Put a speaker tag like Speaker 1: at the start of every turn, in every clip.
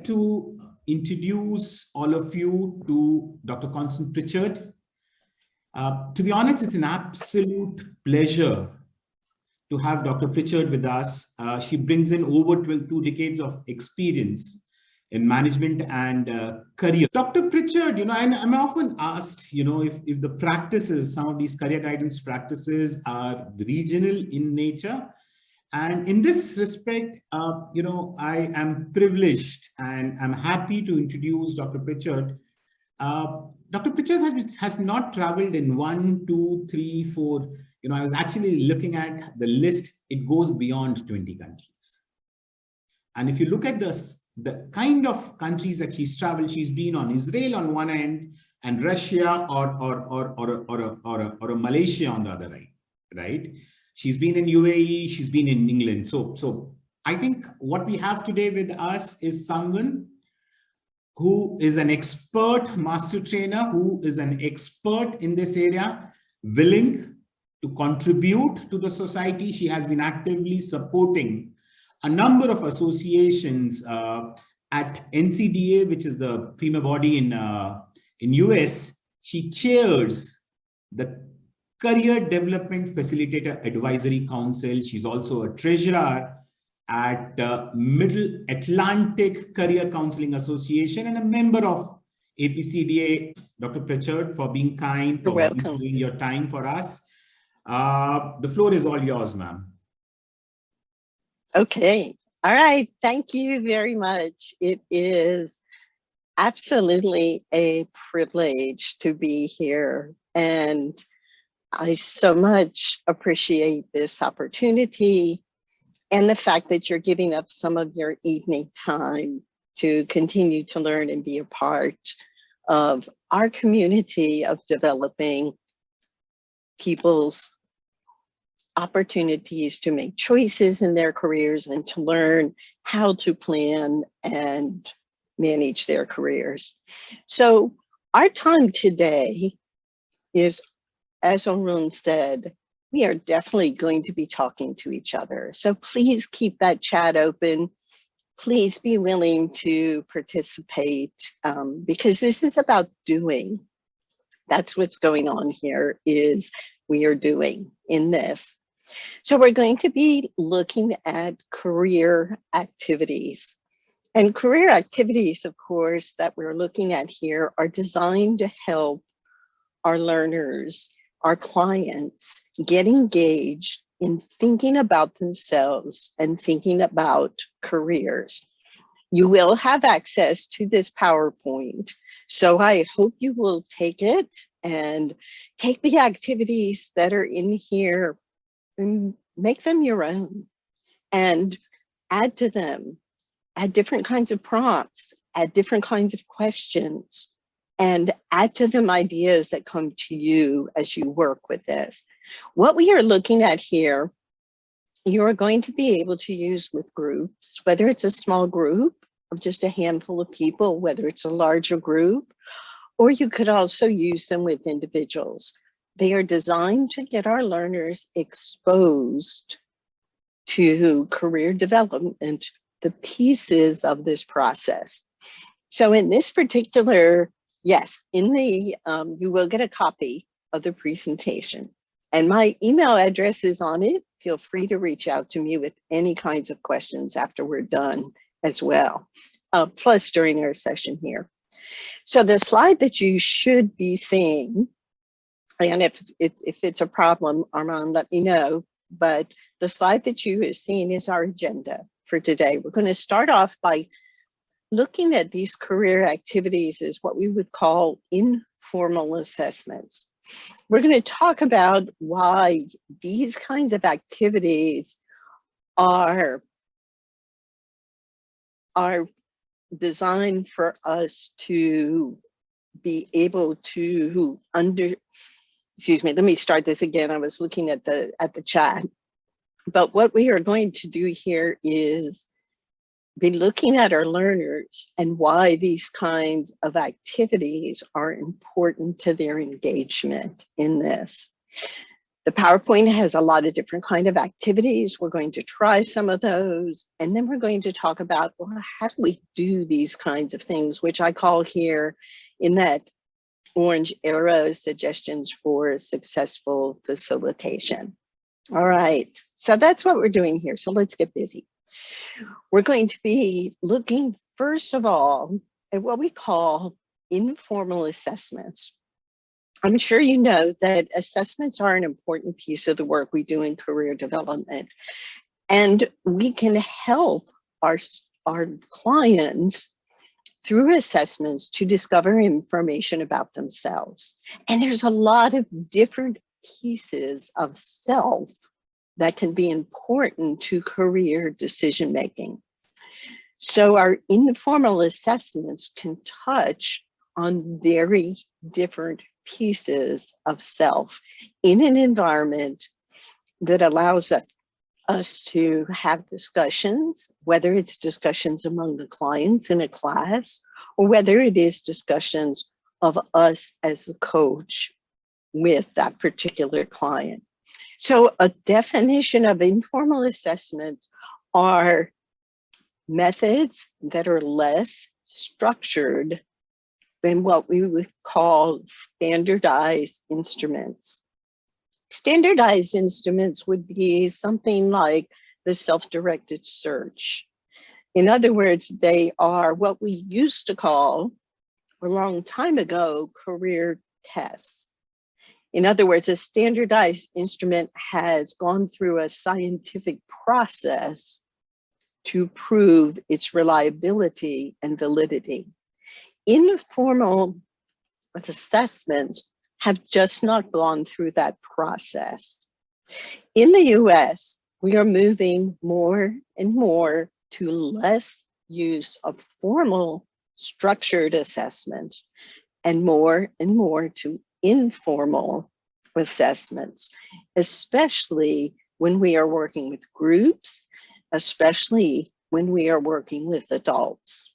Speaker 1: to introduce all of you to Dr. Constance Pritchard. To be honest, it's an absolute pleasure to have Dr. Pritchard with us. She brings in over 2 decades of experience in management and career. Dr. Pritchard, and I'm often asked, if the practices, some of these career guidance practices are regional in nature. And in this respect, I am privileged and I'm happy to introduce Dr. Pritchard. Dr. Pritchard has not traveled in 1, 2, 3, 4. I was actually looking at the list. It goes beyond 20 countries. And if you look at the kind of countries that she's traveled, she's been on Israel on one end and Russia or Malaysia on the other end, right? She's been in UAE, she's been in England. So I think what we have today with us is someone who is an expert master trainer, who is an expert in this area, willing to contribute to the society. She has been actively supporting a number of associations at NCDA, which is the premier body in US. She chairs the Career Development Facilitator Advisory Council. She's also a treasurer at Middle Atlantic Career Counseling Association and a member of APCDA. Dr. Pritchard, for being kind, for giving your time for us. The floor is all yours, ma'am.
Speaker 2: Okay. All right. Thank you very much. It is absolutely a privilege to be here. And I so much appreciate this opportunity and the fact that you're giving up some of your evening time to continue to learn and be a part of our community of developing people's opportunities to make choices in their careers and to learn how to plan and manage their careers. So our time today is, as Arun said, we are definitely going to be talking to each other. So please keep that chat open. Please be willing to participate because this is about doing. That's what's going on here, is we are doing in this. So we're going to be looking at career activities. And career activities, of course, that we're looking at here are designed to help our learners, our clients, get engaged in thinking about themselves and thinking about careers. You will have access to this PowerPoint, so I hope you will take it and take the activities that are in here and make them your own and add to them, add different kinds of prompts, add different kinds of questions, and add to them ideas that come to you as you work with this. What we are looking at here, you're going to be able to use with groups, whether it's a small group of just a handful of people, whether it's a larger group, or you could also use them with individuals. They are designed to get our learners exposed to career development, the pieces of this process. So in this particular, yes, in the, you will get a copy of the presentation. And my email address is on it. Feel free to reach out to me with any kinds of questions after we're done as well, plus during our session here. So the slide that you should be seeing, and if it's a problem, Armand, let me know, but the slide that you are seeing is our agenda for today. We're going to start off by looking at these career activities as what we would call informal assessments. We're going to talk about why these kinds of activities are designed for us to be able to excuse me, let me start this again. I was looking at the chat. But what we are going to do here is be looking at our learners and why these kinds of activities are important to their engagement in this. The PowerPoint has a lot of different kind of activities. We're going to try some of those, and then we're going to talk about, well, how do we do these kinds of things, which I call here in that orange arrow, suggestions for successful facilitation. All right, so that's what we're doing here. So let's get busy. We're going to be looking, first of all, at what we call informal assessments. I'm sure you know that assessments are an important piece of the work we do in career development, and we can help our clients through assessments to discover information about themselves. And there's a lot of different pieces of self that can be important to career decision making. So our informal assessments can touch on very different pieces of self in an environment that allows us to have discussions, whether it's discussions among the clients in a class, or whether it is discussions of us as a coach with that particular client. So a definition of informal assessment are methods that are less structured than what we would call standardized instruments. Standardized instruments would be something like the self-directed search. In other words, they are what we used to call, a long time ago, career tests. In other words, a standardized instrument has gone through a scientific process to prove its reliability and validity. Informal assessments have just not gone through that process. In the US, we are moving more and more to less use of formal structured assessments and more to informal assessments, especially when we are working with groups, especially when we are working with adults.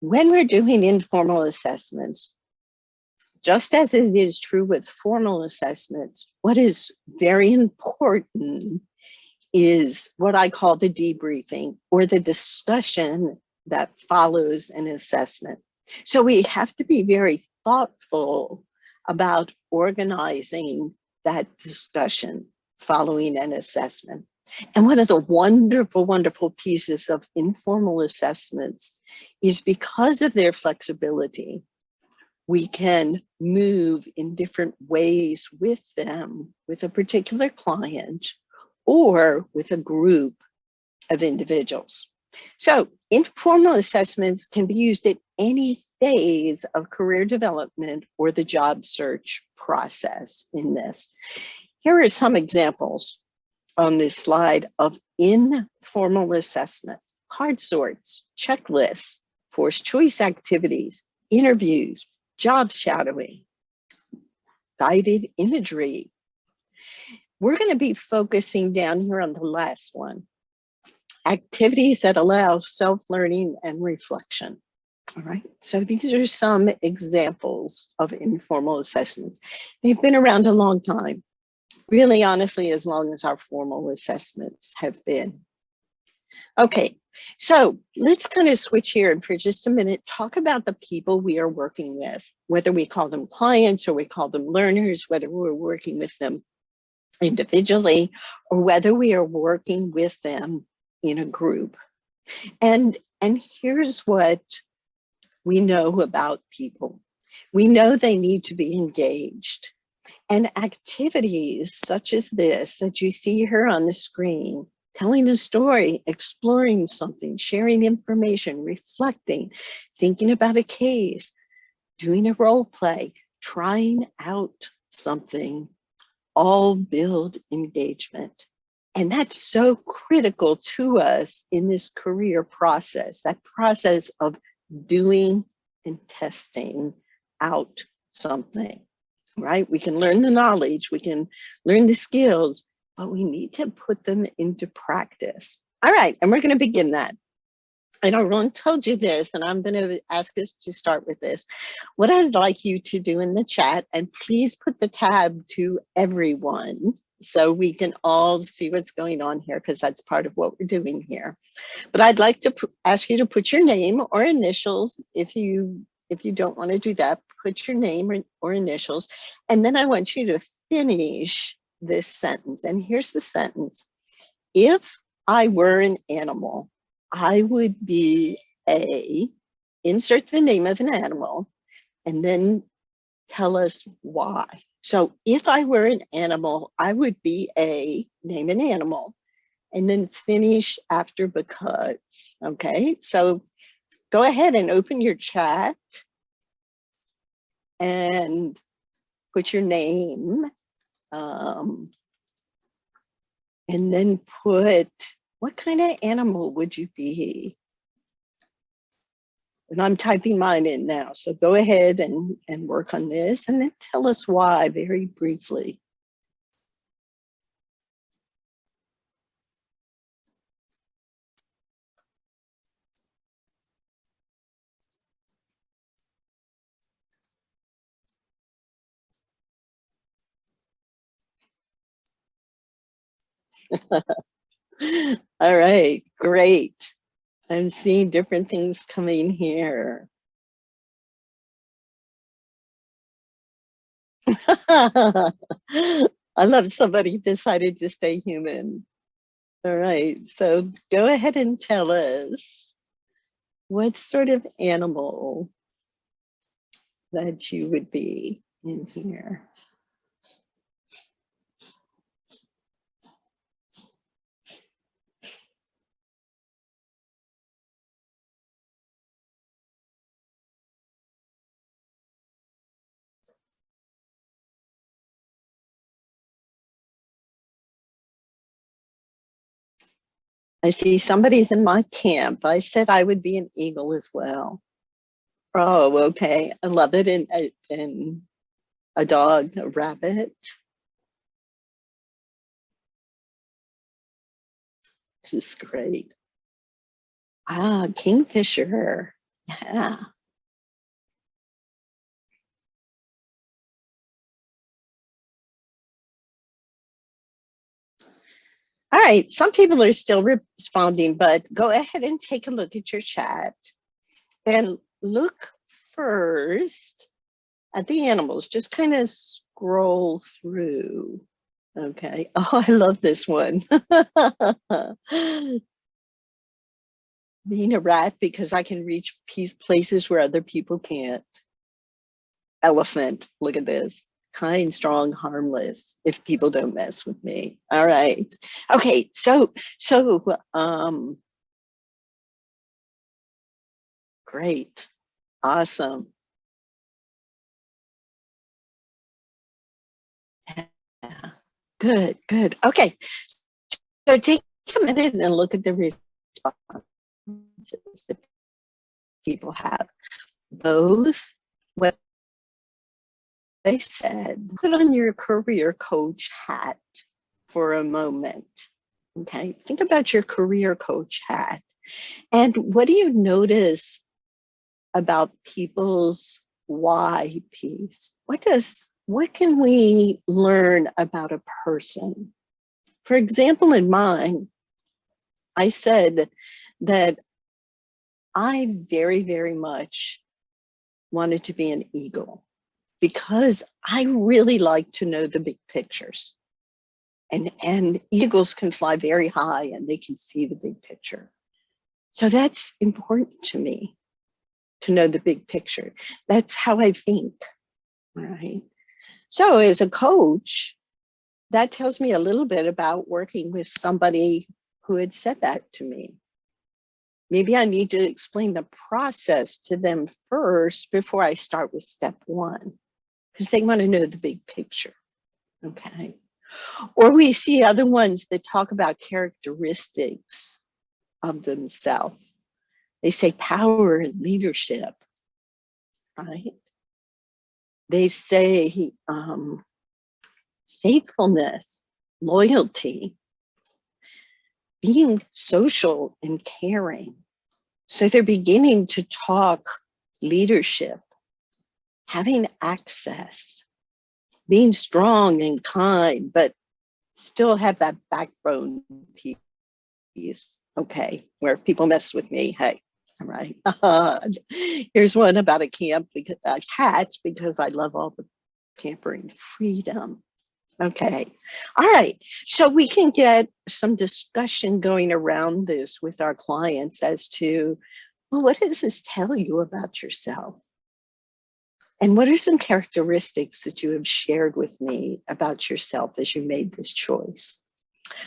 Speaker 2: When we're doing informal assessments, just as it is true with formal assessments, what is very important is what I call the debriefing, or the discussion that follows an assessment. So we have to be very thoughtful about organizing that discussion following an assessment. And one of the wonderful, wonderful pieces of informal assessments is, because of their flexibility, we can move in different ways with them, with a particular client or with a group of individuals. So informal assessments can be used at any phase of career development or the job search process in this. Here are some examples on this slide of informal assessment: card sorts, checklists, forced choice activities, interviews, job shadowing, guided imagery. We're going to be focusing down here on the last one: activities that allow self-learning and reflection. All right, so these are some examples of informal assessments. They've been around a long time, really, honestly, as long as our formal assessments have been. Okay, so let's kind of switch here and for just a minute talk about the people we are working with, whether we call them clients or we call them learners, whether we're working with them individually or whether we are working with them in a group. And here's what we know about people. We know they need to be engaged. And activities such as this that you see here on the screen, telling a story, exploring something, sharing information, reflecting, thinking about a case, doing a role play, trying out something, all build engagement. And that's so critical to us in this career process, that process of doing and testing out something, right? We can learn the knowledge, we can learn the skills, but we need to put them into practice. All right, and we're going to begin that. and everyone told you this, and I'm going to ask us to start with this. What I'd like you to do in the chat, and please put the tab to everyone so we can all see what's going on here, because that's part of what we're doing here. But I'd like to ask you to put your name or initials. If you don't want to do that, put your name or initials. And then I want you to finish this sentence. And here's the sentence. If I were an animal, I would be a, insert the name of an animal, and then tell us why. So if I were an animal, I would be a, name an animal, and then finish after because. Okay, so go ahead and open your chat and put your name, and then put, what kind of animal would you be? And I'm typing mine in now. So go ahead and work on this, and then tell us why very briefly. All right, great. I'm seeing different things coming here. I love somebody decided to stay human. All right, so go ahead and tell us what sort of animal that you would be in here. I see somebody's in my camp. I said I would be an eagle as well. Oh, okay. I love it. And a dog, a rabbit. This is great. Ah, kingfisher. Yeah. All right, some people are still responding, but go ahead and take a look at your chat and look first at the animals. Just kind of scroll through. Okay. Oh, I love this one. Being a rat because I can reach places where other people can't. Elephant. Look at this. Kind, strong, harmless, if people don't mess with me. All right. Okay, so great. Awesome. Yeah. Good, good. Okay. So take a minute and look at the responses that people have. Both what they said, put on your career coach hat for a moment. Okay, think about your career coach hat. And what do you notice about people's why piece? What can we learn about a person? For example, in mine, I said that I very, very much wanted to be an eagle because I really like to know the big pictures. And eagles can fly very high and they can see the big picture. So that's important to me, to know the big picture. That's how I think, right? So as a coach, that tells me a little bit about working with somebody who had said that to me. Maybe I need to explain the process to them first before I start with step one, because they want to know the big picture, okay? Or we see other ones that talk about characteristics of themselves. They say power and leadership, right? They say faithfulness, loyalty, being social and caring. So they're beginning to talk leadership, having access, being strong and kind, but still have that backbone piece, okay, where people mess with me, hey, all right. Here's one about a cat, because I love all the pampering freedom. Okay, all right. So we can get some discussion going around this with our clients as to, well, what does this tell you about yourself? And what are some characteristics that you have shared with me about yourself as you made this choice?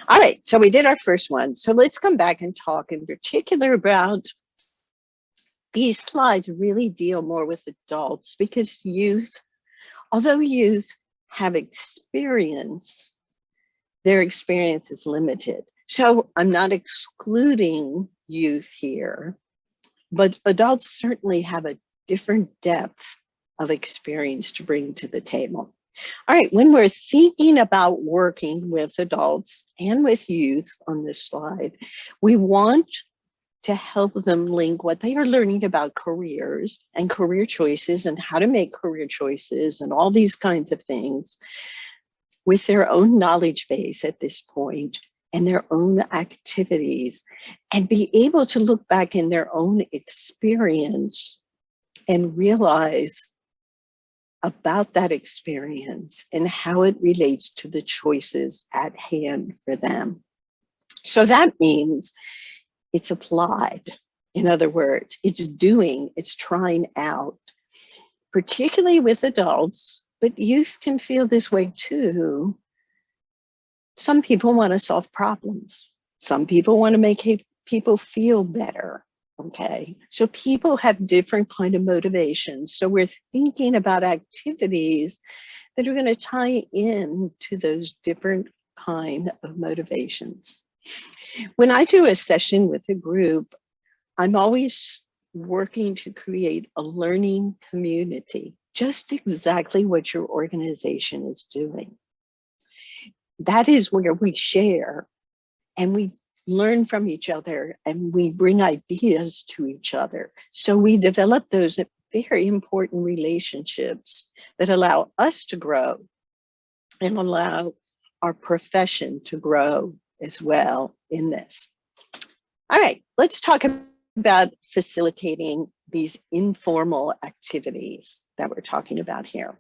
Speaker 2: All right, so we did our first one. So let's come back and talk in particular about these slides really deal more with adults, because youth, although youth have experience, their experience is limited. So I'm not excluding youth here, but adults certainly have a different depth of experience to bring to the table. All right, when we're thinking about working with adults and with youth on this slide, we want to help them link what they are learning about careers and career choices and how to make career choices and all these kinds of things with their own knowledge base at this point and their own activities, and be able to look back in their own experience and realize about that experience and how it relates to the choices at hand for them. So that means it's applied. In other words, it's doing, it's trying out, particularly with adults, but youth can feel this way too. Some people want to solve problems. Some people want to make people feel better. Okay, so people have different kind of motivations. So we're thinking about activities that are going to tie in to those different kind of motivations. When I do a session with a group, I'm always working to create a learning community, just exactly what your organization is doing. That is where we share and we learn from each other and we bring ideas to each other. So we develop those very important relationships that allow us to grow and allow our profession to grow as well in this. All right, let's talk about facilitating these informal activities that we're talking about here.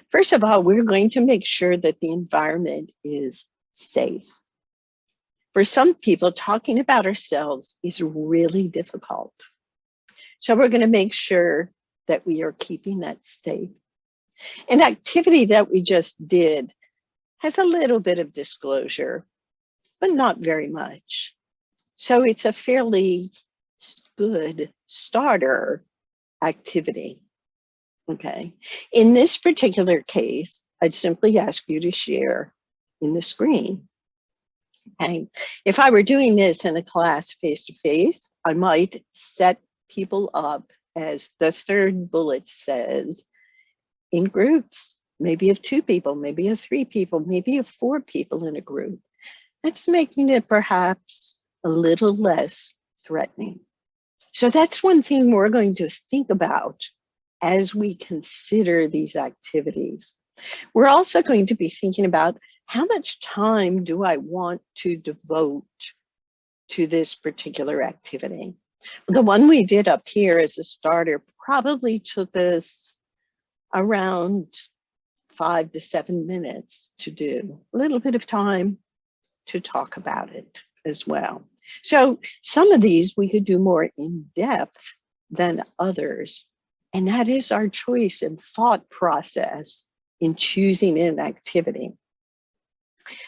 Speaker 2: First of all, we're going to make sure that the environment is safe. For some people, talking about ourselves is really difficult. So we're going to make sure that we are keeping that safe. An activity that we just did has a little bit of disclosure, but not very much. So it's a fairly good starter activity. Okay. In this particular case, I'd simply ask you to share in the screen. Okay. If I were doing this in a class face-to-face, I might set people up, as the third bullet says, in groups, maybe of 2 people, maybe of 3 people, maybe of 4 people in a group. That's making it perhaps a little less threatening. So that's one thing we're going to think about as we consider these activities. We're also going to be thinking about, how much time do I want to devote to this particular activity? The one we did up here as a starter probably took us around 5 to 7 minutes to do. A little bit of time to talk about it as well. So some of these we could do more in depth than others. And that is our choice and thought process in choosing an activity.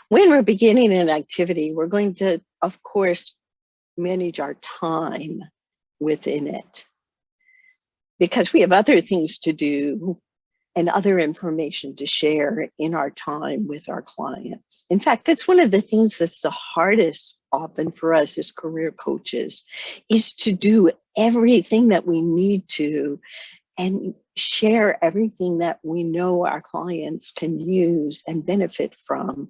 Speaker 2: When we're beginning an activity, we're going to, of course, manage our time within it, because we have other things to do and other information to share in our time with our clients. In fact, that's one of the things that's the hardest often for us as career coaches, is to do everything that we need to and share everything that we know our clients can use and benefit from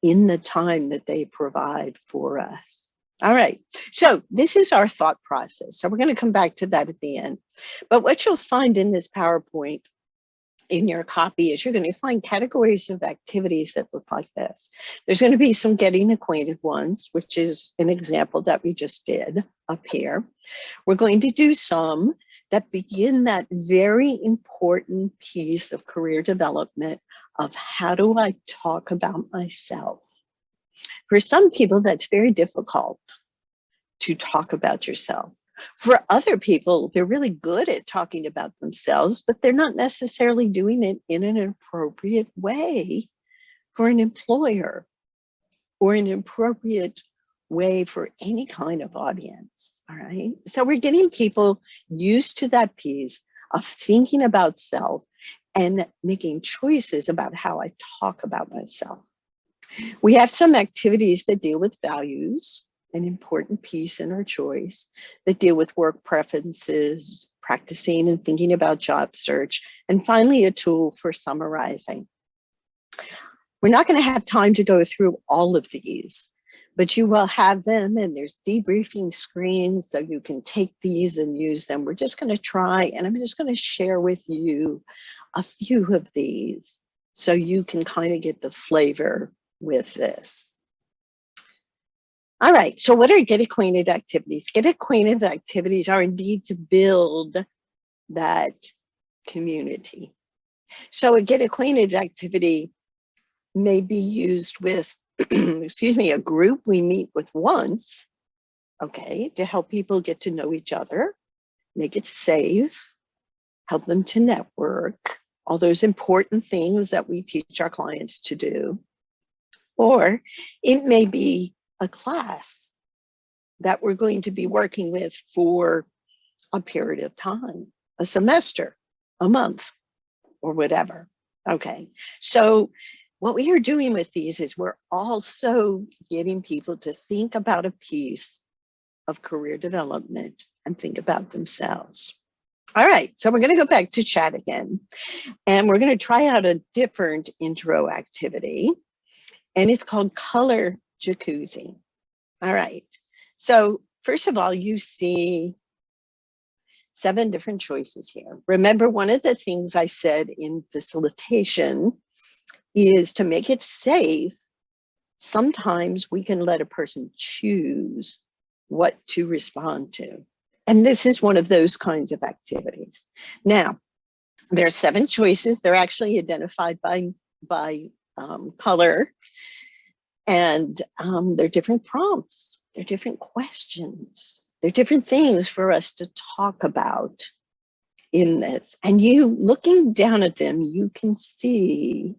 Speaker 2: in the time that they provide for us. All right, so this is our thought process. So we're going to come back to that at the end. But what you'll find in this PowerPoint in your copy is you're going to find categories of activities that look like this. There's going to be some getting acquainted ones, which is an example that we just did up here. We're going to do some that begin that very important piece of career development of how do I talk about myself? For some people, that's very difficult to talk about yourself. For other people, they're really good at talking about themselves, but they're not necessarily doing it in an appropriate way for an employer or an appropriate way for any kind of audience. All right. So we're getting people used to that piece of thinking about self and making choices about how I talk about myself. We have some activities that deal with values, an important piece in our choice, that deal with work preferences, practicing and thinking about job search, and finally a tool for summarizing. We're not going to have time to go through all of these, but you will have them, and there's debriefing screens so you can take these and use them. We're just going to try, and I'm just going to share with you a few of these so you can kind of get the flavor with this. All right, so what are get acquainted activities? Get acquainted activities are indeed to build that community. So a get acquainted activity may be used with, excuse me, a group we meet with once, okay, to help people get to know each other, make it safe, help them to network, all those important things that we teach our clients to do. Or it may be a class that we're going to be working with for a period of time, a semester, a month, or whatever. Okay, so what we are doing with these is we're also getting people to think about a piece of career development and think about themselves. All right, so we're going to go back to chat again, and we're going to try out a different intro activity, and it's called Color Jacuzzi. All right, so first of all, you see 7 different choices here. Remember, one of the things I said in facilitation is to make it safe. Sometimes we can let a person choose what to respond to. And this is one of those kinds of activities. Now, there are 7 choices. They're actually identified by color. And they're different prompts. They're different questions. They're different things for us to talk about in this. And you, looking down at them, you can see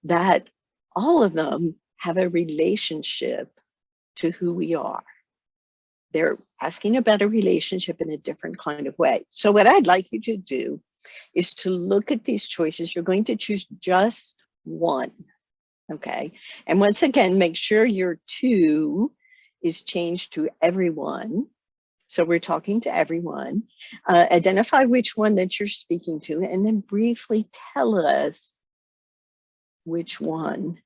Speaker 2: that all of them have a relationship to who we are. They're asking about a relationship in a different kind of way. So what I'd like you to do is to look at these choices. You're going to choose just one, okay? And once again, make sure your to is changed to everyone. So we're talking to everyone. Identify which one that you're speaking to, and then briefly tell us which one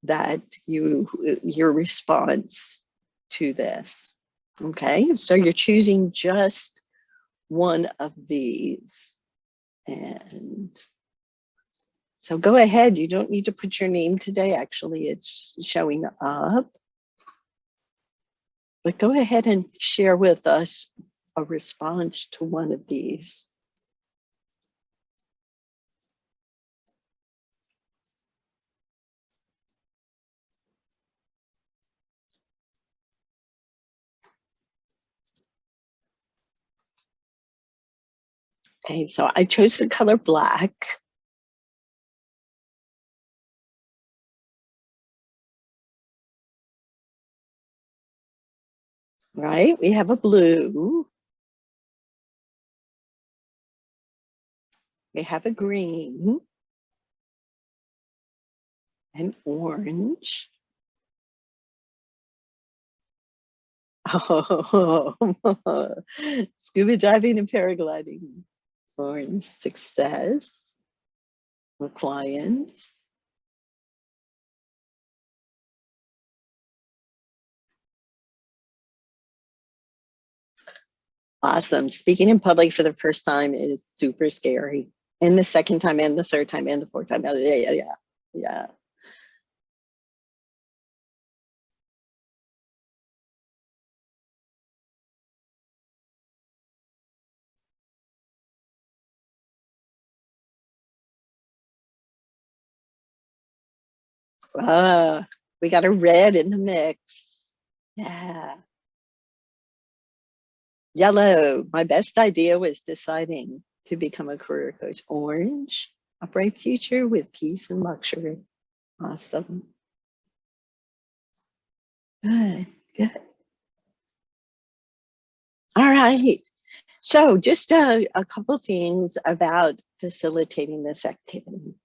Speaker 2: that your response to this. Okay, so you're choosing just one of these. And so go ahead, you don't need to put your name today. Actually, it's showing up. But go ahead and share with us a response to one of these. Okay, so I chose the color black. Right, we have a blue. We have a green. An orange. Oh, scuba diving and paragliding. Orange, success with clients. Awesome. Speaking in public for the first time is super scary. And the second time and the third time and the fourth time. Yeah. We got a red in the mix. Yeah. Yellow. My best idea was deciding to become a career coach. Orange. A bright future with peace and luxury. Awesome. Good. All right. So just a couple things about facilitating this activity.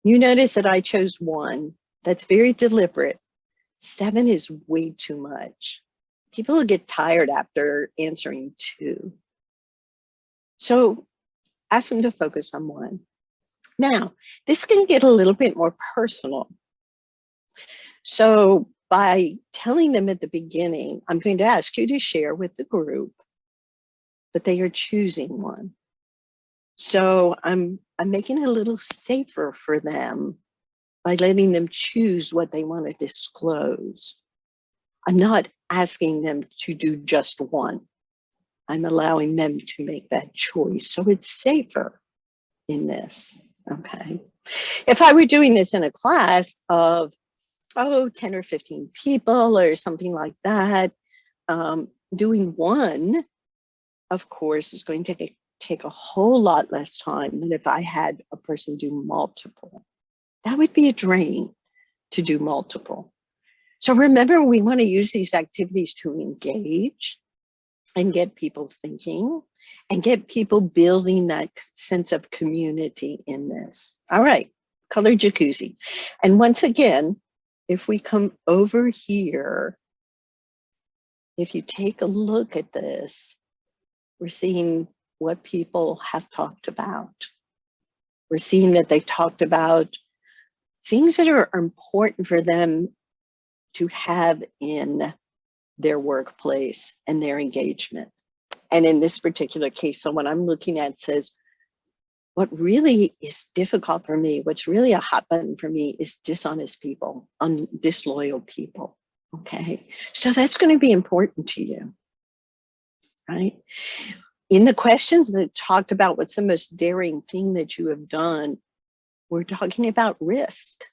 Speaker 2: You notice that I chose 1. That's very deliberate. 7 is way too much. People will get tired after answering 2. So ask them to focus on 1. Now, this can get a little bit more personal. So by telling them at the beginning, I'm going to ask you to share with the group, but they are choosing 1. So I'm making it a little safer for them by letting them choose what they want to disclose. I'm not asking them to do just 1. I'm allowing them to make that choice. So it's safer in this, okay? If I were doing this in a class of, 10 or 15 people or something like that, doing 1, of course, is going to take a whole lot less time than if I had a person do multiple. That would be a drain to do multiple. So remember, we want to use these activities to engage and get people thinking and get people building that sense of community in this. All right, color jacuzzi. And once again, if we come over here, if you take a look at this, we're seeing what people have talked about. We're seeing that they've talked about things that are important for them to have in their workplace and their engagement. And in this particular case, so what I'm looking at says, what really is difficult for me, what's really a hot button for me is dishonest people, disloyal people, okay? So that's going to be important to you, right? In the questions that talked about what's the most daring thing that you have done, we're talking about risk,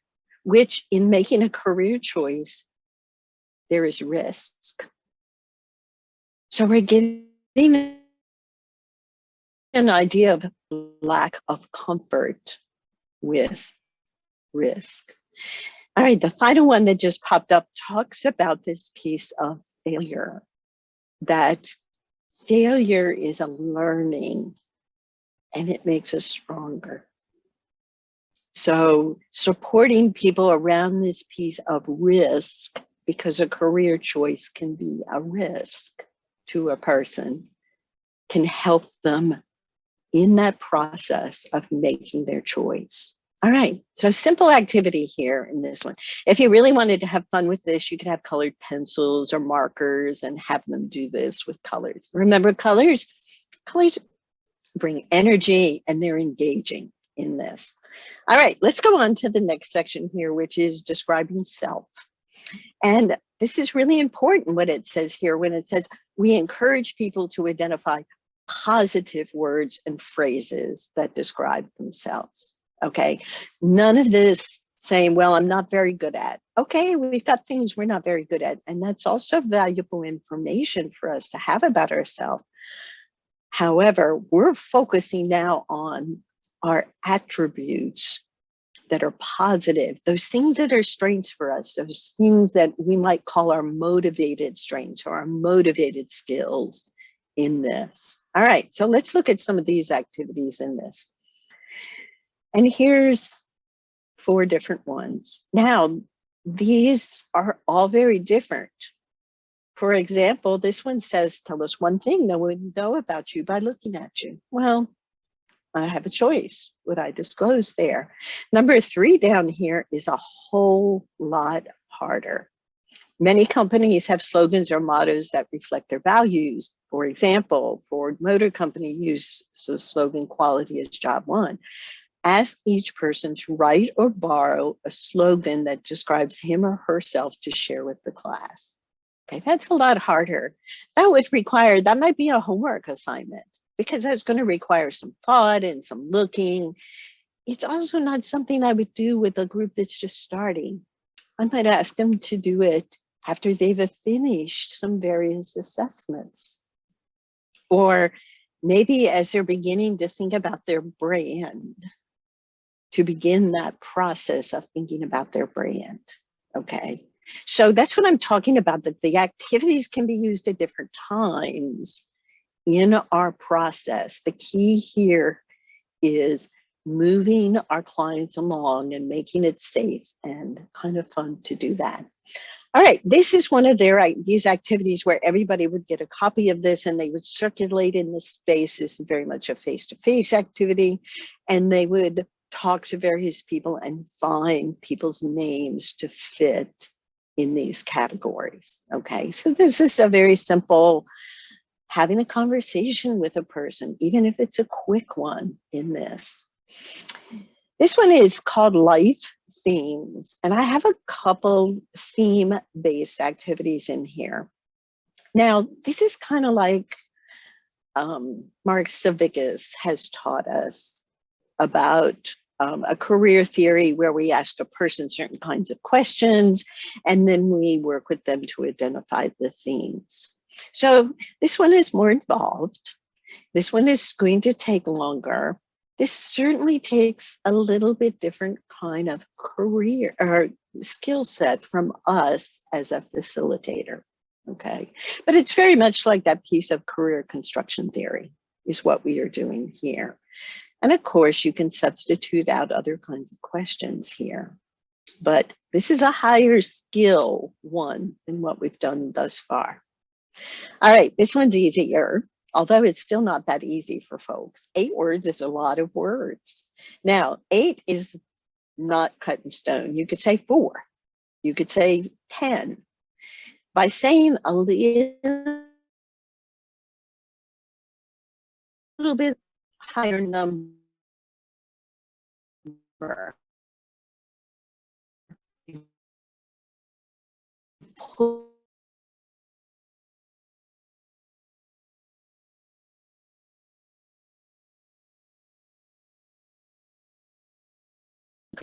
Speaker 2: which in making a career choice, there is risk. So we're getting an idea of lack of comfort with risk. All right, the final one that just popped up talks about this piece of failure, that failure is a learning and it makes us stronger. So supporting people around this piece of risk, because a career choice can be a risk to a person, can help them in that process of making their choice. All right, so simple activity here in this one. If you really wanted to have fun with this, you could have colored pencils or markers and have them do this with colors. Remember, colors bring energy and they're engaging in this. All right, let's go on to the next section here, which is describing self. And this is really important what it says here when it says, we encourage people to identify positive words and phrases that describe themselves. Okay, none of this saying, well, I'm not very good at. Okay, we've got things we're not very good at. And that's also valuable information for us to have about ourselves. However, we're focusing now on our attributes that are positive, those things that are strengths for us, those things that we might call our motivated strengths or our motivated skills in this. All right, so let's look at some of these activities in this. And here's 4 different ones. Now, these are all very different. For example, this one says, tell us one thing no one would know about you by looking at you. Well, I have a choice. Would I disclose there? Number 3 down here is a whole lot harder. Many companies have slogans or mottos that reflect their values. For example, Ford Motor Company uses the slogan, "Quality is job one." Ask each person to write or borrow a slogan that describes him or herself to share with the class. Okay, that's a lot harder. That might be a homework assignment, because that's going to require some thought and some looking. It's also not something I would do with a group that's just starting. I might ask them to do it after they've finished some various assessments, or maybe as they're beginning to think about their brand, to begin that process of thinking about their brand. Okay, so that's what I'm talking about, that the activities can be used at different times in our process. The key here is moving our clients along and making it safe and kind of fun to do that. All right, this is one of these activities where everybody would get a copy of this and they would circulate in the space. This is very much a face-to-face activity, and they would talk to various people and find people's names to fit in these categories. Okay, so this is a very simple, having a conversation with a person, even if it's a quick one in this. This one is called Life Themes, and I have a couple theme-based activities in here. Now, this is kind of like Mark Savickas has taught us about a career theory, where we ask a person certain kinds of questions, and then we work with them to identify the themes. So this one is more involved. This one is going to take longer. This certainly takes a little bit different kind of career or skill set from us as a facilitator, okay? But it's very much like that piece of career construction theory is what we are doing here. And of course, you can substitute out other kinds of questions here. But this is a higher skill one than what we've done thus far. All right, this one's easier, although it's still not that easy for folks. 8 words is a lot of words. Now, 8 is not cut in stone. You could say 4. You could say 10. By saying a little bit higher number,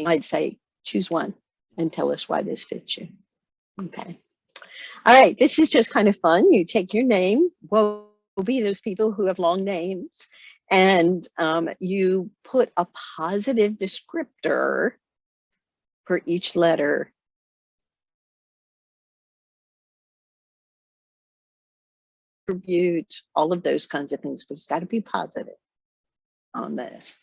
Speaker 2: I'd say choose one and tell us why this fits you. Okay. All right, this is just kind of fun. You take your name, will be those people who have long names, and you put a positive descriptor for each letter. Attribute, all of those kinds of things, but it's got to be positive on this.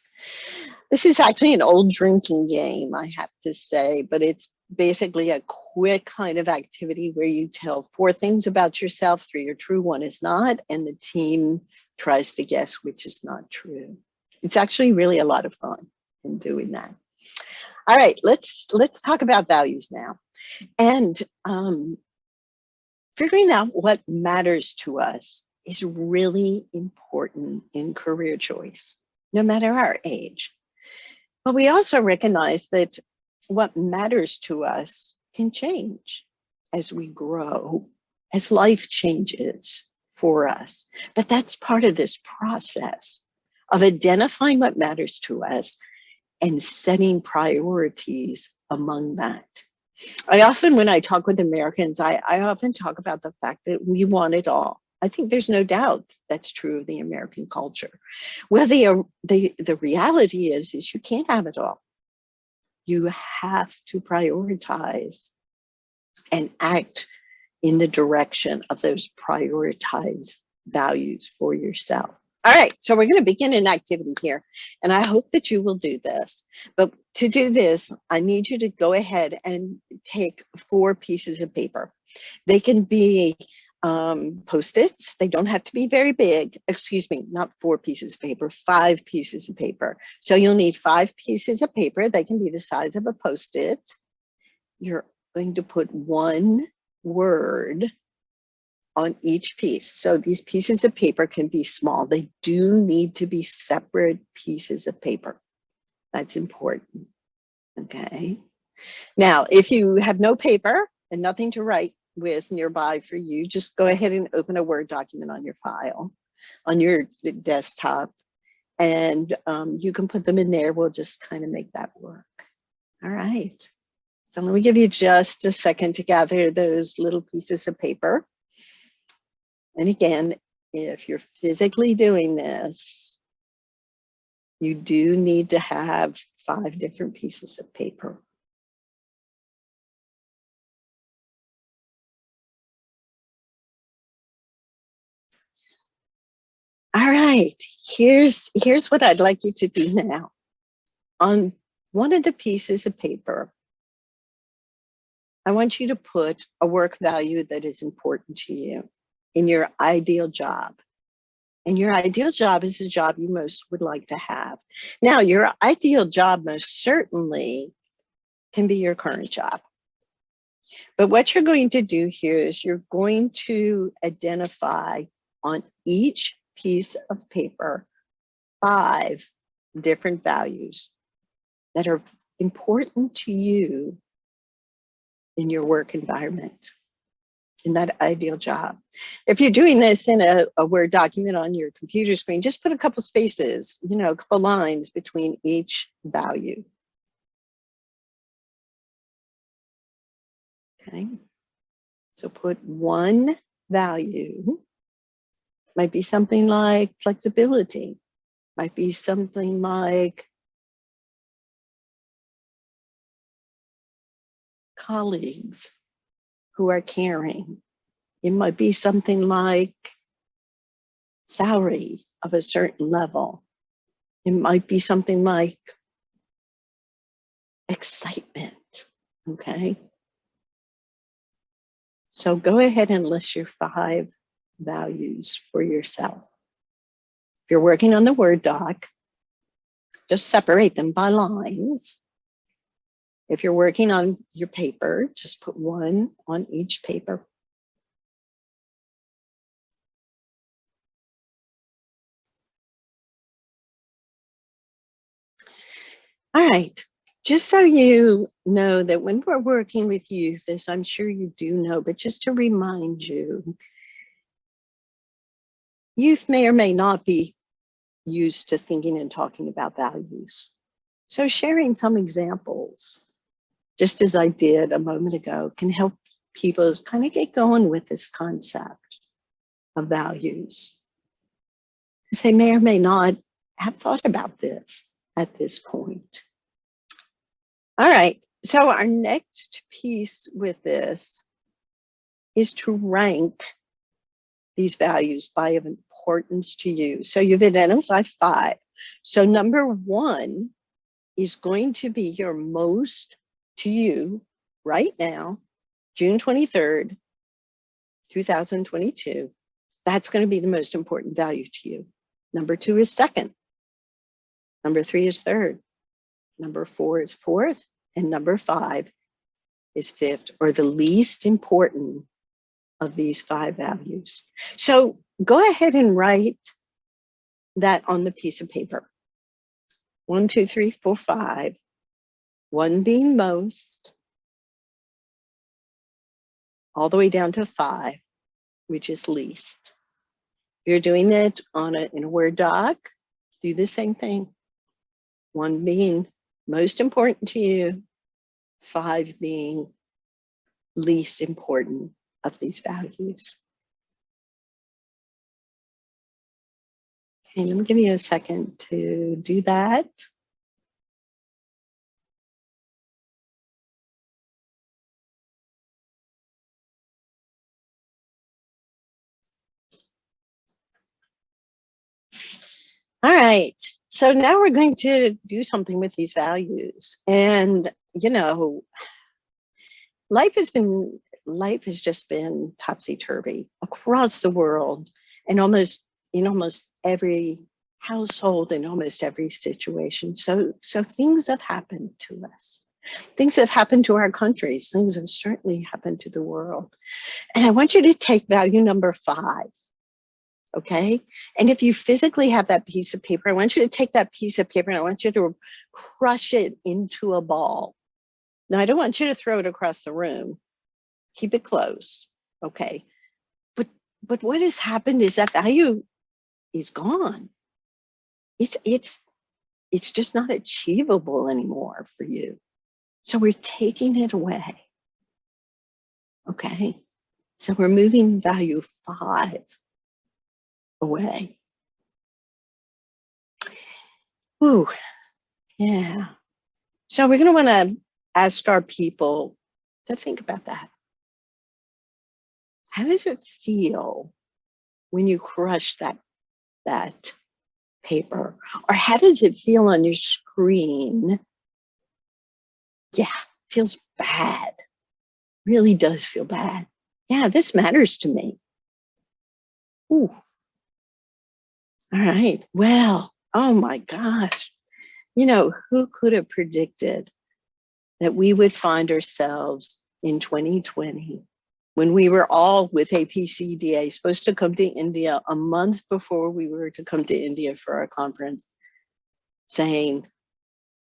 Speaker 2: This is actually an old drinking game, I have to say, but it's basically a quick kind of activity where you tell 4 things about yourself, 3 are true, 1 is not, and the team tries to guess which is not true. It's actually really a lot of fun in doing that. All right, let's talk about values now. And figuring out what matters to us is really important in career choice, no matter our age. But we also recognize that what matters to us can change as we grow, as life changes for us. But that's part of this process of identifying what matters to us and setting priorities among that. I often, when I talk with Americans, I often talk about the fact that we want it all. I think there's no doubt that's true of the American culture. Well, the reality is you can't have it all. You have to prioritize and act in the direction of those prioritized values for yourself. All right, so we're going to begin an activity here, and I hope that you will do this. But to do this, I need you to go ahead and take 4 pieces of paper. They can be Post-its. They don't have to be very big. Excuse me, not 4 pieces of paper, 5 pieces of paper. So you'll need 5 pieces of paper. They can be the size of a Post-it. You're going to put 1 word on each piece. So these pieces of paper can be small. They do need to be separate pieces of paper. That's important, okay? Now, if you have no paper and nothing to write with nearby for you, just go ahead and open a Word document on your file, on your desktop, and you can put them in there. We'll just kind of make that work. All right. So let me give you just a second to gather those little pieces of paper. And again, if you're physically doing this, you do need to have 5 different pieces of paper. All right, here's what I'd like you to do now. On one of the pieces of paper, I want you to put a work value that is important to you in your ideal job. And your ideal job is the job you most would like to have. Now, your ideal job most certainly can be your current job. But what you're going to do here is you're going to identify on each piece of paper 5 different values that are important to you in your work environment, in that ideal job. If you're doing this in a Word document on your computer screen, just put a couple spaces, you know, a couple lines between each value. Okay, so put one value. Might be something like flexibility, might be something like colleagues who are caring. It might be something like salary of a certain level. It might be something like excitement, okay? So go ahead and list your 5 values for yourself. If you're working on the Word doc, just separate them by lines. If you're working on your paper, just put one on each paper. All right, just so you know that when we're working with youth, as I'm sure you do know, but just to remind you, youth may or may not be used to thinking and talking about values. So sharing some examples, just as I did a moment ago, can help people kind of get going with this concept of values. Because they may or may not have thought about this at this point. All right, so our next piece with this is to rank these values by importance to you. So you've identified 5. So number 1 is going to be your most to you right now, June 23rd, 2022. That's going to be the most important value to you. Number 2 is second. Number 3 is third. Number 4 is fourth. And number 5 is fifth, or the least important of these 5 values. So go ahead and write that on the piece of paper. 1, 2, 3, 4, 5. 1 being most, all the way down to 5, which is least. If you're doing it in a Word doc, do the same thing. 1 being most important to you, 5 being least important of these values. Okay, let me give you a second to do that. All right, so now we're going to do something with these values. And, you know, life has just been topsy-turvy across the world, and in almost every household, in almost every situation. So things have happened to us. Things have happened to our countries. Things have certainly happened to the world. And I want you to take value number 5. Okay. And if you physically have that piece of paper, I want you to take that piece of paper and I want you to crush it into a ball. Now, I don't want you to throw it across the room. Keep it close. Okay. But what has happened is that value is gone. It's just not achievable anymore for you. So we're taking it away. Okay. So we're moving value 5 away. Ooh, yeah. So we're going to want to ask our people to think about that. How does it feel when you crush that paper? Or how does it feel on your screen? Yeah, feels bad. Really does feel bad. Yeah, this matters to me. Ooh. All right. Well, oh my gosh. You know, who could have predicted that we would find ourselves in 2020 when we were all with NCDA supposed to come to India a month before we were to come to India for our conference, saying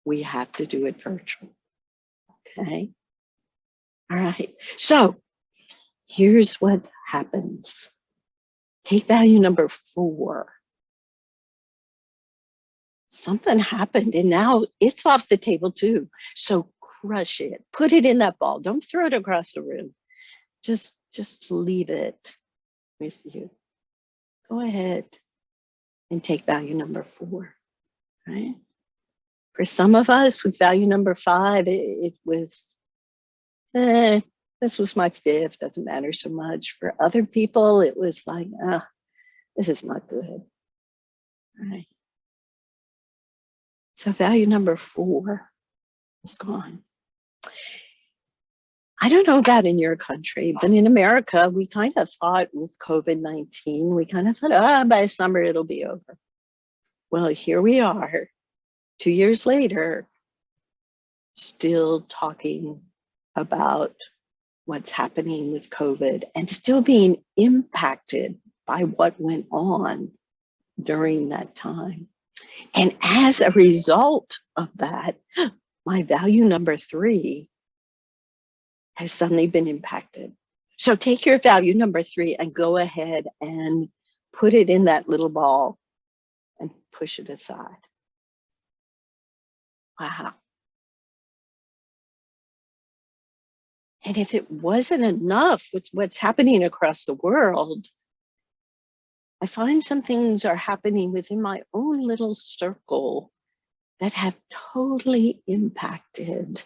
Speaker 2: we have to do it virtual. Okay. All right. So here's what happens. Take value number 4. Something happened and now it's off the table too. So crush it, put it in that ball. Don't throw it across the room. Just leave it with you. Go ahead and take value number 4, right? For some of us with value number 5, it was, this was my 5th, doesn't matter so much. For other people, it was like, this is not good, all right? So value number 4 is gone. I don't know about in your country, but in America, we kind of thought with COVID-19, we kind of thought, by summer, it'll be over. Well, here we are, 2 years later, still talking about what's happening with COVID and still being impacted by what went on during that time. And as a result of that, my value number 3 has suddenly been impacted. So take your value number 3 and go ahead and put it in that little ball and push it aside. Wow. And if it wasn't enough with what's happening across the world, I find some things are happening within my own little circle that have totally impacted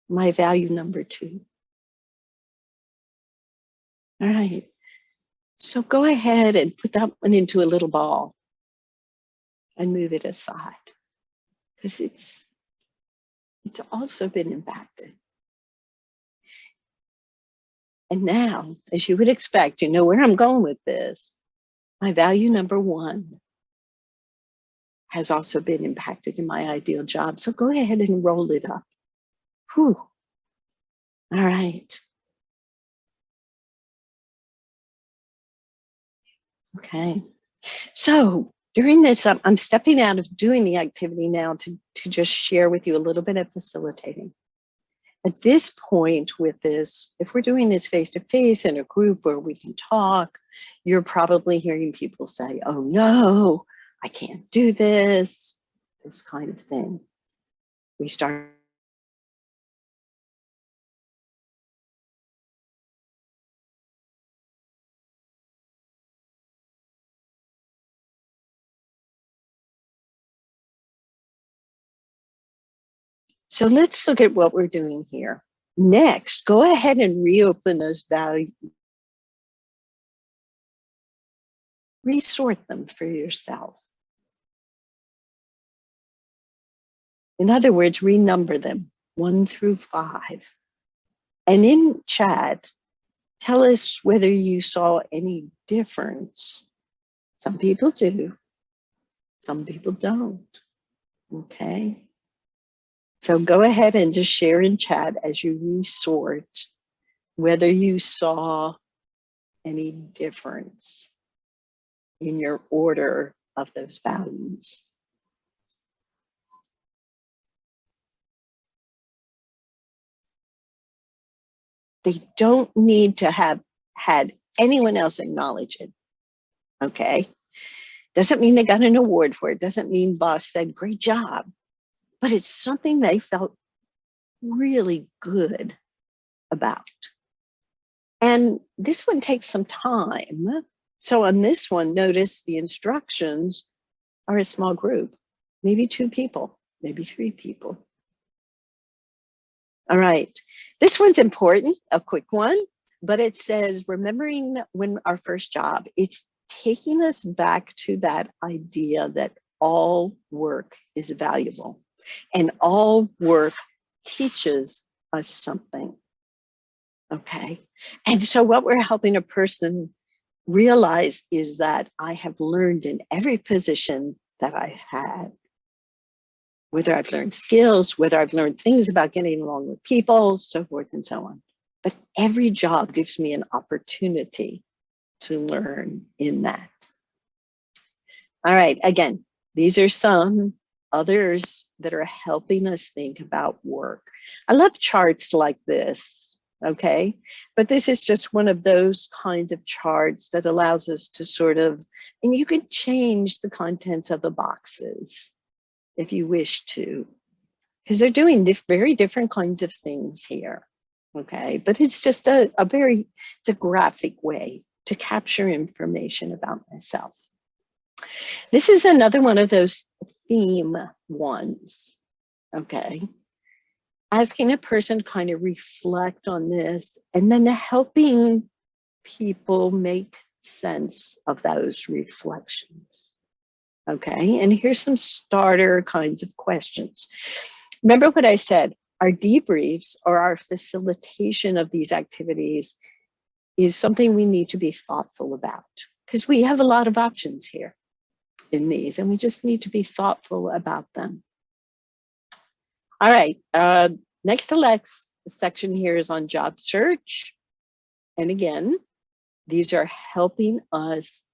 Speaker 2: my value number 2. All right. So go ahead and put that one into a little ball and move it aside because it's also been impacted. And now, as you would expect, you know where I'm going with this. My value number 1 has also been impacted in my ideal job. So go ahead and roll it up. Whew. All right. Okay. So during this, I'm stepping out of doing the activity now to just share with you a little bit of facilitating. At this point with this, if we're doing this face-to-face in a group where we can talk, you're probably hearing people say, oh no, I can't do this kind of thing. We start So let's look at what we're doing here. Next, go ahead and reopen those values. Resort them for yourself. In other words, renumber them 1 through 5. And in chat, tell us whether you saw any difference. Some people do, some people don't. Okay. So go ahead and just share in chat as you resort whether you saw any difference in your order of those values. They don't need to have had anyone else acknowledge it, okay? Doesn't mean they got an award for it. Doesn't mean boss said, great job. But it's something they felt really good about. And this one takes some time. So on this one, notice the instructions are a small group, maybe 2 people, maybe 3 people. All right, this one's important, a quick one, but it says, remembering when our first job, it's taking us back to that idea that all work is valuable and all work teaches us something, okay? And so what we're helping a person realize is that I have learned in every position that I've had, whether I've learned skills, whether I've learned things about getting along with people, so forth and so on. But every job gives me an opportunity to learn in that. All right, again, these are some others that are helping us think about work. I love charts like this, okay? But this is just one of those kinds of charts that allows us to sort of, and you can change the contents of the boxes if you wish to, because they're doing very different kinds of things here, okay? But it's just it's a graphic way to capture information about myself. This is another one of those theme ones, okay? Asking a person kind of reflect on this and then helping people make sense of those reflections. Okay, and here's some starter kinds of questions. Remember what I said, our debriefs or our facilitation of these activities is something we need to be thoughtful about because we have a lot of options here in these and we just need to be thoughtful about them. All right, next to next section here is on job search. And again, these are helping us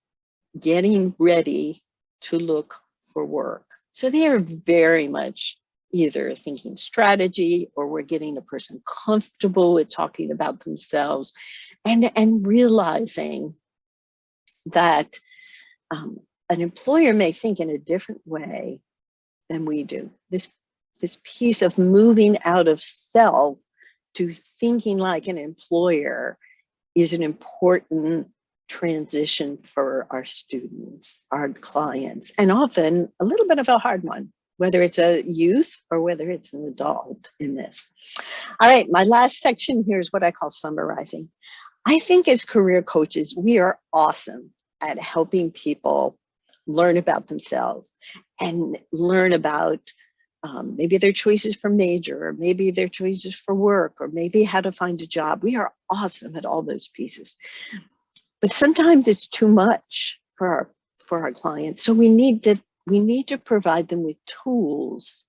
Speaker 2: getting ready to look for work. So they are very much either thinking strategy or we're getting a person comfortable with talking about themselves and realizing that an employer may think in a different way than we do. This piece of moving out of self to thinking like an employer is an important transition for our students, our clients, and often a little bit of a hard one, whether it's a youth or whether it's an adult in this. All right, my last section here is what I call summarizing. I think as career coaches, we are awesome at helping people learn about themselves and learn about maybe their choices for major, or maybe their choices for work, or maybe how to find a job. We are awesome at all those pieces. But sometimes it's too much for our clients. So we need to provide them with tools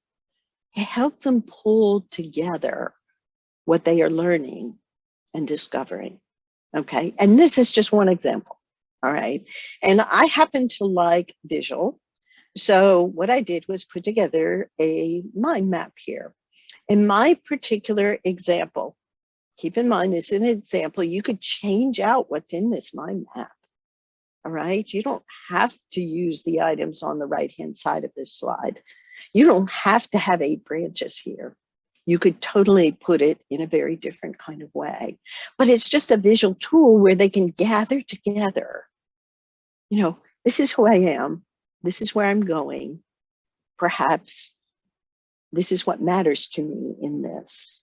Speaker 2: to help them pull together what they are learning and discovering. Okay, and this is just one example. All right, and I happen to like visual. So what I did was put together a mind map here. In my particular example, keep in mind this is an example, you could change out what's in this mind map. All right, you don't have to use the items on the right-hand side of this slide. You don't have to have 8 branches here. You could totally put it in a very different kind of way, but it's just a visual tool where they can gather together. You know, this is who I am. This is where I'm going. Perhaps this is what matters to me in this.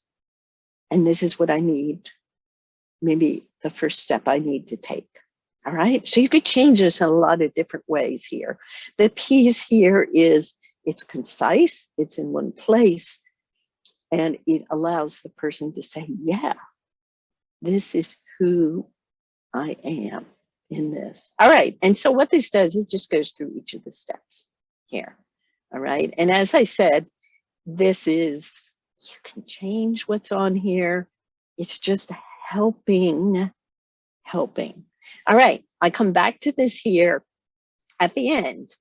Speaker 2: And this is what I need, maybe the first step I need to take. All right, so you could change this in a lot of different ways here. The piece here is it's concise, it's in one place, and it allows the person to say, yeah, this is who I am in this. All right, and so what this does is just goes through each of the steps here. All right, and as I said, This is, you can change what's on here. It's just helping. All right, I come back to this here at the end.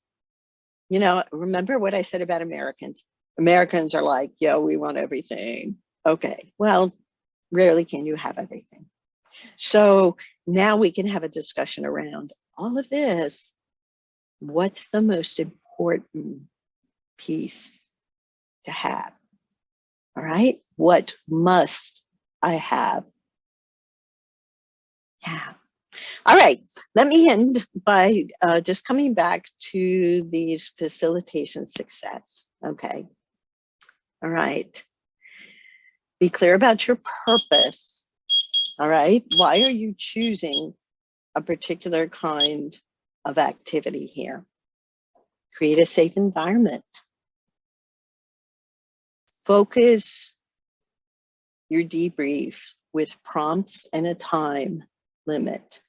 Speaker 2: You know, remember what I said about Americans? Americans are like, yo, we want everything. Okay, well, rarely can you have everything. So now we can have a discussion around all of this. What's the most important piece to have? All right, what must I have? Yeah. All right, let me end by just coming back to these facilitation success. Okay. All right. Be clear about your purpose. All right. Why are you choosing a particular kind of activity here? Create a safe environment. Focus your debrief with prompts and a time limit,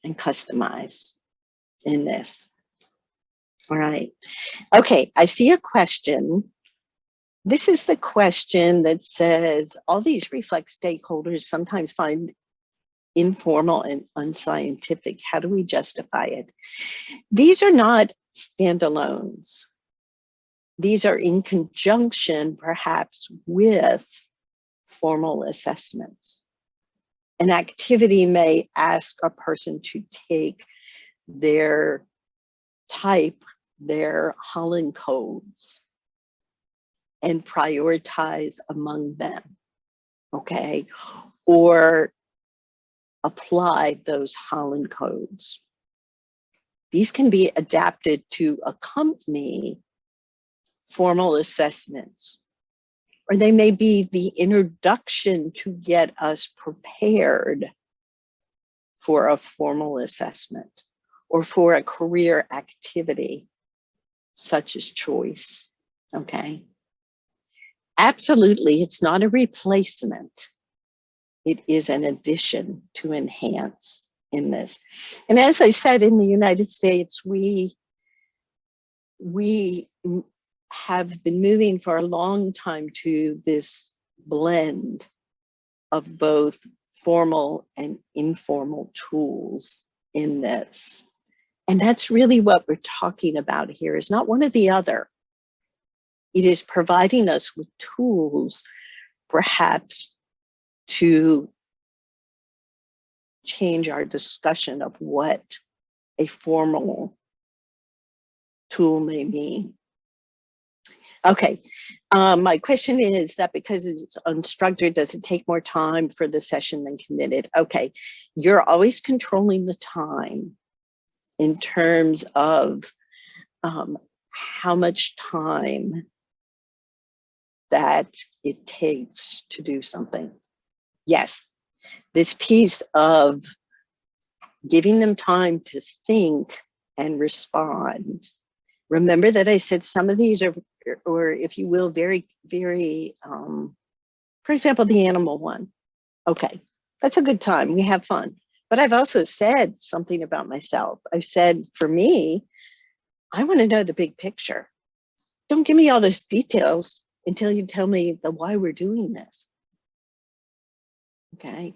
Speaker 2: and customize in this. All right. Okay, I see a question. This is the question that says, all these reflex stakeholders sometimes find informal and unscientific. How do we justify it? These are not standalones. These are in conjunction, perhaps, with formal assessments. An activity may ask a person to take their type, their Holland codes, and prioritize among them, okay? Or apply those Holland codes. These can be adapted to accompany formal assessments, or they may be the introduction to get us prepared for a formal assessment or for a career activity such as choice, okay? Absolutely, it's not a replacement. It is an addition to enhance in this. And as I said, in the United States, we have been moving for a long time to this blend of both formal and informal tools in this. And that's really what we're talking about here, is not one or the other. It is providing us with tools, perhaps, to change our discussion of what a formal tool may mean. Okay, my question is that because it's unstructured, does it take more time for the session than committed? Okay, you're always controlling the time in terms of how much time that it takes to do something. Yes, this piece of giving them time to think and respond. Remember that I said some of these are, or if you will, very, very, for example, the animal one. Okay, that's a good time, we have fun. But I've also said something about myself. I've said, for me, I want to know the big picture. Don't give me all those details until you tell me the why we're doing this. Okay.